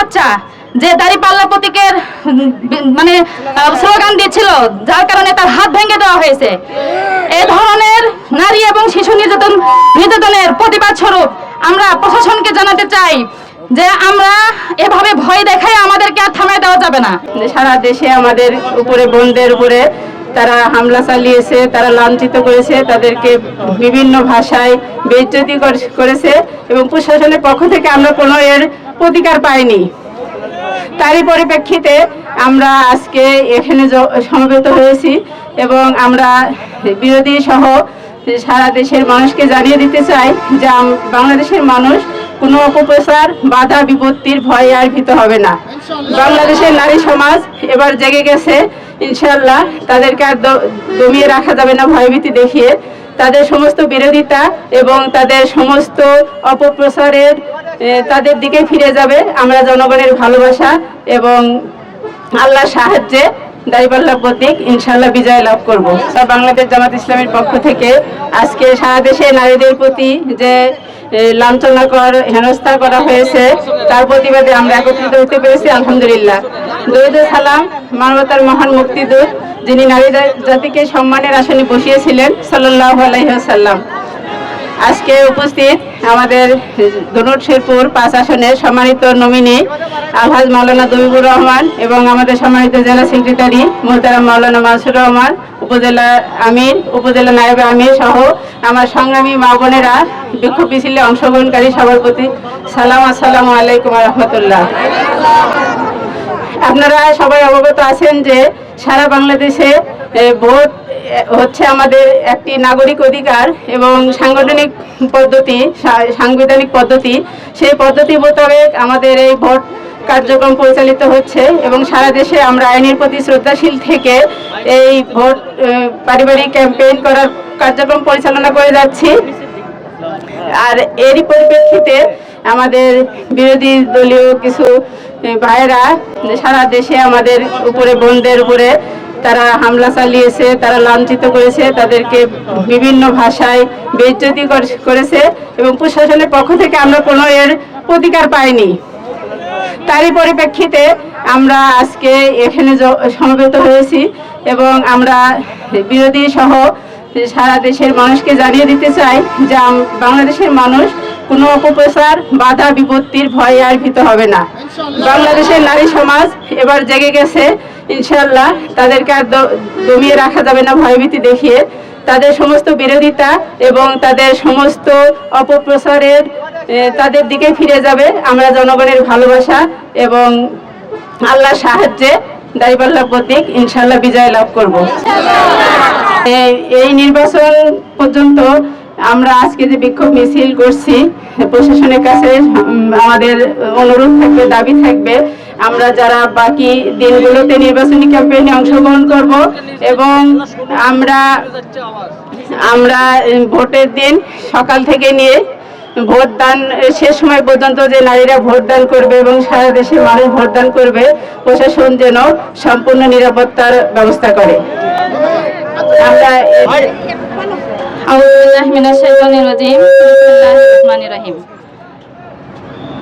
বাচ্চা যে দাঁড়িপাল্লা প্রতীকের মানে স্লোগান দিচ্ছিল, যার কারণে তার হাত ভেঙে দেওয়া হয়েছে। এই ধরনের নারী এবং শিশু নির্যাতনের প্রতিবাদ স্বরূপ আমরা প্রশাসনকে জানাতে চাই যে আমরা এভাবে ভয় দেখাই আমাদেরকে আর থামায় দেওয়া যাবে না। সারা দেশে আমাদের উপরে বোনদের উপরে তারা হামলা চালিয়েছে, তারা লাঞ্ছিত করেছে, তাদেরকে বিভিন্ন ভাষায় বেইজ্জতি করেছে এবং প্রশাসনের পক্ষ থেকে আমরা কোনো এর প্রতিকার পাইনি। তারই পরিপ্রেক্ষিতে আমরা আজকে এখানে সমবেত হয়েছি এবং আমরা বিরোধী সহ সারা দেশের মানুষকে জানিয়ে দিতে চাই যে বাংলাদেশের মানুষ কোনো অপপ্রচার বাধা বিপত্তির ভয়ে আর ভীত হবে না। বাংলাদেশের নারী সমাজ এবার জেগে গেছে, ইনশাআল্লাহ তাদেরকে আর দমিয়ে রাখা যাবে না ভয়ভীতি দেখিয়ে। তাদের সমস্ত বিরোধিতা এবং তাদের সমস্ত অপপ্রচারের তাদের দিকে ফিরে যাবে। আমরা জনগণের ভালোবাসা এবং আল্লাহর সাহায্যে দাঁড়িপাল্লা প্রতীক ইনশাআল্লাহ বিজয় লাভ করব। বাংলাদেশ জামাত ইসলামের পক্ষ থেকে আজকে সারা দেশে নারীদের প্রতি যে লাঞ্ছনাকর হেনস্থা করা হয়েছে তার প্রতিবাদে আমরা একত্রিত হতে পেরেছি, আলহামদুলিল্লাহ। দরুদ সালাম মানবতার মহান মুক্তিদূত যিনি নারী জাতিকে সম্মানের আসনে বসিয়েছিলেন সাল্লাল্লাহু আলাইহি ওয়াসাল্লাম। আজকে উপস্থিত আমাদের ধনুট শেরপুর 5 আসনের সম্মানিত নমিনি আলহাজ মাওলানা দবিবুর রহমান এবং আমাদের সম্মানিত জেলা সেক্রেটারি মোহতারাম মাওলানা মানসুর রহমান, উপজেলা আমির, উপজেলা নায়েব আমির সহ আমার সংগ্রামী মা বোনেরা, বিক্ষোভ মিছিলে অংশগ্রহণকারী সবার প্রতি সালাম, আসসালামু আলাইকুম ওয়া রাহমাতুল্লাহ। আপনারা সবাই অবগত আছেন যে সারা বাংলাদেশে ভোট হচ্ছে আমাদের একটি নাগরিক অধিকার এবং সাংবিধানিক পদ্ধতি। সেই পদ্ধতি মোতাবেক আমাদের এই ভোট কার্যক্রম পরিচালিত হচ্ছে এবং সারা দেশে আমরা আইনের প্রতি শ্রদ্ধাশীল থেকে এই ভোট পারিবারিক ক্যাম্পেইন করার কার্যক্রম পরিচালনা করে যাচ্ছি। আর এরই পরিপ্রেক্ষিতে আমাদের বিরোধী দলীয় কিছু ভাইয়েরা সারা দেশে আমাদের উপরে বোনদের উপরে তারা হামলা চালিয়েছে, তারা লাঞ্ছিত করেছে, তাদেরকে বিভিন্ন ভাষায় বেইজ্জতি করেছে এবং প্রশাসনের পক্ষ থেকে আমরা কোনো এর প্রতিকার পাইনি। তারই পরিপ্রেক্ষিতে আমরা আজকে এখানে সমবেত হয়েছি এবং আমরা বিরোধী সহ সারা দেশের মানুষকে জানিয়ে দিতে চাই যে বাংলাদেশের মানুষ কোনো অপপ্রচার বাধা বিপত্তির ভয়ে আর ভীত হবে না। বাংলাদেশের নারী সমাজ এবার জেগে গেছে, ইনশাআল্লাহ তাদেরকে আর দমিয়ে রাখা যাবে না ভয়ভীতি দেখিয়ে। তাদের সমস্ত বিরোধিতা এবং তাদের সমস্ত অপপ্রচারের তাদের দিকে ফিরে যাবে। আমরা জনগণের ভালোবাসা এবং আল্লাহর সাহায্যে দাঁড়িপাল্লা প্রতীক ইনশাআল্লাহ বিজয় লাভ করব। এই নির্বাচন পর্যন্ত আমরা আজকে যে বিক্ষোভ মিছিল করছি, প্রশাসনের কাছে আমাদের অনুরোধ থাকবে, দাবি থাকবে, আমরা যারা বাকি দিনগুলোতে নির্বাচনী ক্যাম্পেইনে অংশগ্রহণ করব এবং আমরা ভোটের দিন সকাল থেকে নিয়ে ভোটদান শেষ সময় পর্যন্ত যে নারীরা ভোটদান করবে এবং সারা দেশের মানুষ ভোটদান করবে, প্রশাসন যেন সম্পূর্ণ নিরাপত্তার ব্যবস্থা করে। আমরা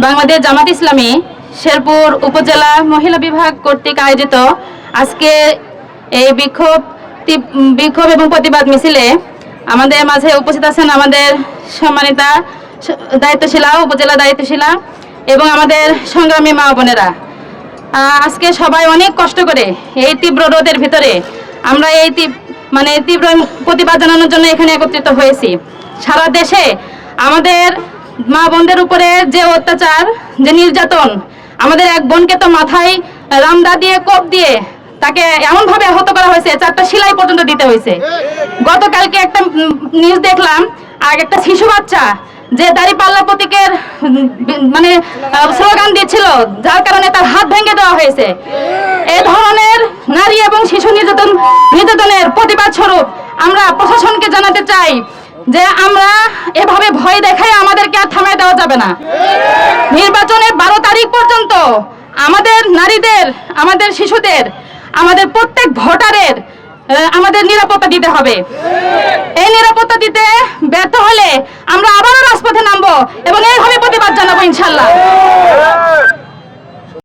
বাংলাদেশ জামাত ইসলামী শেরপুর উপজেলা মহিলা বিভাগ কর্তৃক আয়োজিত আজকে এই বিক্ষোভ এবং প্রতিবাদ মিছিলে আমাদের মাঝে উপস্থিত আছেন আমাদের সম্মানিতা দায়িত্বশীলা, উপজেলা দায়িত্বশীলা এবং আমাদের সংগ্রামী মা বোনেরা। আজকে সবাই অনেক কষ্ট করে এই তীব্র রোদের ভিতরে আমরা এই তীব্র প্রতিবাদ জানানোর জন্য এখানে একত্রিত হয়েছি। সারা দেশে আমাদের মা বোনদের উপরে যে অত্যাচার, যে নির্যাতন, আমাদের এক বোনকে তো মাথায় রামদা দিয়ে কোপ দিয়ে তাকে এমনভাবে আহত করা হয়েছে, 4টা সেলাই পর্যন্ত দিতে হয়েছে। গতকালকে একটা নিউজ দেখলাম, আর একটা শিশু বাচ্চা যে দাঁড়িপাল্লা প্রতীকের স্লোগান দিচ্ছিল, যার কারণে তার হাত ভেঙে দেওয়া হয়েছে। এই ধরনের নারী এবং শিশু নির্যাতনের প্রতিবাদ স্বরূপ আমরা প্রশাসনকে জানাতে চাই যে আমরা এভাবে ভয় দেখাই আমাদেরকে আর থামায় দেওয়া যাবে না। নির্বাচনের 12 তারিখ পর্যন্ত আমাদের নারীদের, আমাদের শিশুদের, আমাদের প্রত্যেক ভোটারের আমাদের নিরাপত্তা দিতে হবে। এই নিরাপত্তা দিতে ব্যর্থ হলে আমরা আবারও রাজপথে নামবো এবং এইভাবে প্রতিবাদ জানাবো ইনশাআল্লাহ।